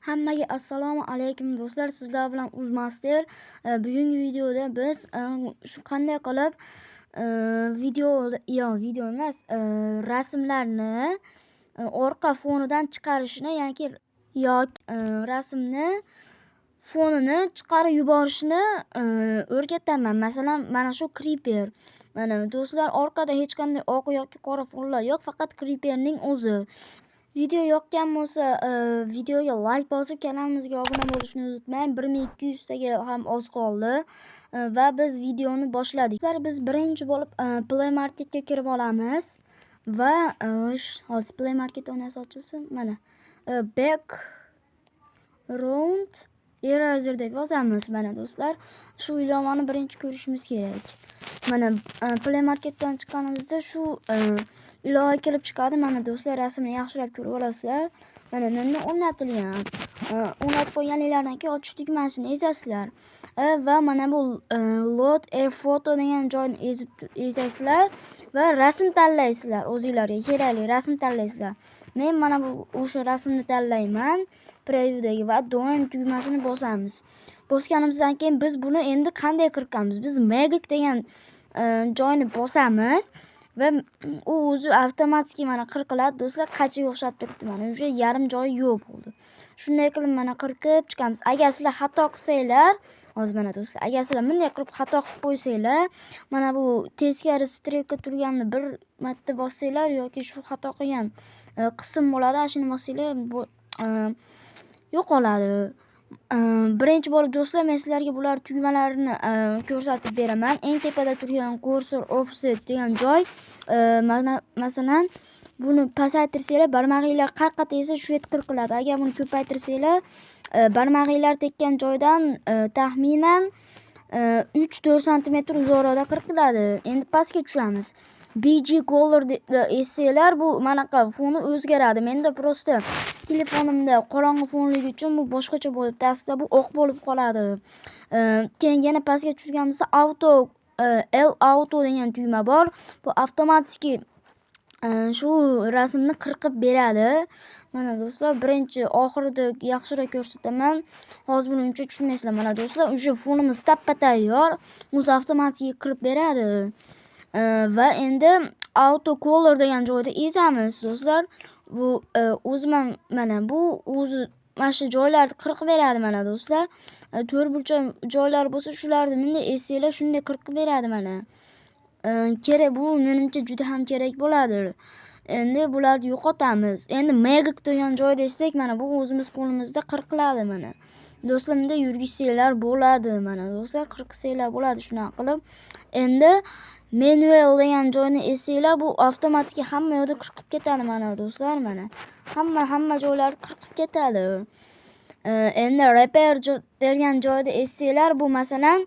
Hammaga assalomu alaykum do'stlar. Sizlar bilan Uzmaster. Bugungi videoda biz shu qanday qilib video emas, rasmlarni orqa fonidan chiqarishni yoki rasmni fonini chiqarib yuborishni o'rgataman. Masalan, mana shu Creeper. Mana do'stlar, orqada hech qanday oq yoki qora fonlar yo'q, faqat Creeperning o'zi. Video yoqqan bo'lsa, videoga like bosib, kanalimizga obuna bo'lishni unutmang. 1200 taga ham oz qoldi va biz videoni boshladik. Biz birinchi bo'lib Play Marketga kirib olamiz va hozir Play Market oynasi ochilsin. Mana background eraser deb yozamiz. Mana do'stlar, shu ilovani birinchi ko'rishimiz kerak. Mana Play Marketdan chiqqanimizda shu ilova kelib chiqadi. Mana do'stlar, rasmni yaxshilab ko'rib olasizlar. Mana menda o'rnatilgan. O'rnatib qo'yganinglardan keyin ochish tugmasini ezasizlar. Va mana bu load a photo degan joyni ezasizlar va rasm tanlaysizlar. O'zingizlarga kerakli rasm tanlaysizlar. Men mana bu o'sha rasmni tanlayman. Previewdagi va down tugmasini bosamiz. Bosganimizdan keyin biz buni endi qanday qirqamiz? Biz magic degan joyni bosamiz va u o'zi avtomatik mana qirqiladi. Do'stlar, qachiga o'xshab turibdi. Mana o'sha yarim joyi yo'q bo'ldi. Shunday qilib mana qirqib chiqamiz. Agar sizlar xato qilsanglar, hozir mana do'stlar, agar sizlar bunday qilib xato qilib qo'ysanglar, mana bu teskari strelka turganini bir marta bossanglar yoki shu xato qilgan qism bo'ladi, shuni bossanglar yo'qoladi. Birinchi bo'lib do'stlar, men sizlarga bular tugmalarini ko'rsatib beraman. Eng tepada turgan cursor offset degan joy, masalan, buni pasaytirsanglar, barmog'inglar qayerga tegsa shu yer qirqiladi. Agar buni ko'paytirsanglar, barmog'inglar tekkan joydan taxminan 3-4 sm uzoqroqda qirqiladi. Endi pastga tushamiz. BG Color essanglar, bu manaqa foni o'zgaradi. Menda prosta telefonimda qorong'i fonligi uchun bu boshqacha bo'lib, aslida bu oq bo'lib qoladi. Keyin yana pastga tushganimizda auto degan tugma bor. Bu avtomatik shu rasmni qirqib beradi. Mana do'stlar, birinchi oxirida yaxshiroq ko'rsataman. Hozir buni uncha tushunmaysizlar. Mana do'stlar, o'sha fonimiz tappa tayyor. O'zi avtomatik qirib beradi. Va endi auto color degan joyda ezamiz do'stlar. Bu o'zi mana bu o'zi mana shu joylarni qirqib beradi. Mana do'stlar, to'rtburchak joylar bo'lsa, shularni bunday essanglar shunday qirqib beradi. Mana kerak, bu menimcha juda ham kerak bo'ladi. Endi bularni yo'qotamiz. Endi magic degan joyda essak, mana bu o'zimiz qo'limizda qirqiladi. Mana do'stlar, bunda yurgizsanglar bo'ladi. Mana do'stlar, qirqsanglar bo'ladi shunaqa qilib. Endi manual degan joyni essanglar, bu avtomatik hamma yoqda qirqib ketadi. Mana do'stlar, mana hamma joylarni qirqib ketadi. Endi repair degan joyda essanglar, bu masalan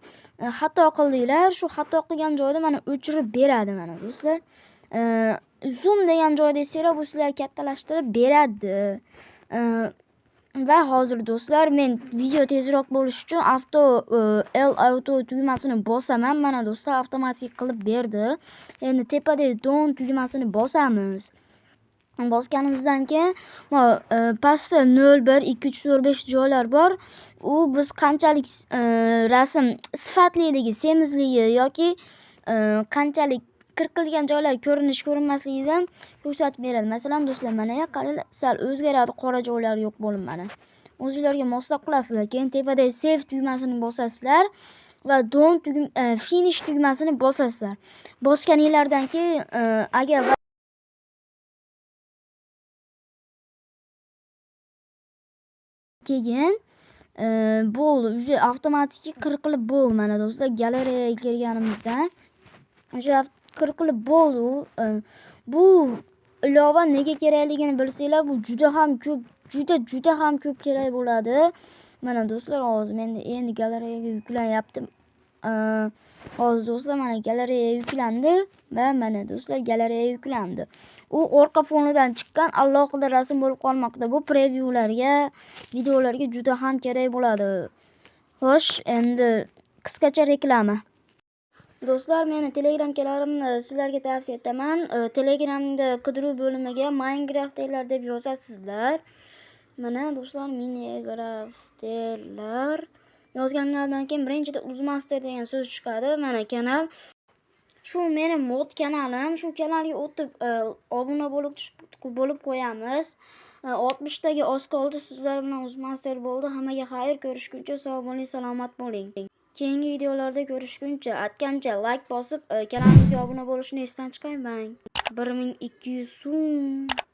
xato qildinglar, shu xato qilgan joyda mana o'chirib beradi. Mana do'stlar, zoom degan joyda essanglar, bu sizlarga kattalashtirib beradi. Va hozir do'stlar, men video tezroq bo'lishi uchun auto tugmasini bosaman. Mana do'stlar, avtomatik qilib berdi. Endi tepadagi down tugmasini bosamiz. Bosganimizdan keyin pastda 0, 1, 2, 3, 4, 5 joylar bor. U biz qanchalik rasm sifatliligi, semizligi yoki qanchalik qirqilgan joylar ko'rinmasligidan ko'rsatib beradi. Masalan do'stlar, mana qaranglar, sal o'zgaradi, qora joylar yo'q bo'lib. Mana o'zingizlarga moslab qilasizlar. Keyin tepadagi save tugmasini bosasizlar va down finish tugmasini bosasizlar. Bosganinglardan keyin agar keyin bo'ldi, uje avtomatik qirqilib bo'ldi. Mana do'stlar, galeriyaga kirganimizda uje qirqilib bo'ldi. Bu ilova nega kerakligini bilsanglar, bu juda ham ko'p kerak bo'ladi. Mana do'stlar, hozir men endi galeriyaga yuklanyapti. Hozir do'stlar, mana galeriyaga yuklandi va mana do'stlar, galeriyaga yuklandi. U orqa fonidan chiqqan alohida rasm bo'lib qolmoqda. Bu previewlarga, videolarga juda ham kerak bo'ladi. Xo'sh, endi qisqacha reklama. Do'stlar, meni Telegram kanalimni sizlarga tavsiya etaman. Telegramda qidiruv bo'limiga Minecraft'lar deb yozasizlar. Mana do'stlar Minecraft'lar yozganlardan keyin birinchida Uzmaster degan so'z chiqadi. Mana kanal. Shu mening mod kanalim. Shu kanalga o'tib obuna bo'lib qo'yamiz. 60 taga oz qoldi. Sizlar bilan Uzmaster bo'ldi. Hammaga xayr, ko'rishguncha sog' bo'ling, salomat bo'ling. Keyingi videolarda ko'rishguncha, aytgancha like bosib kanalimizga obuna bo'lishni esdan chiqarmang. 1200 so'm.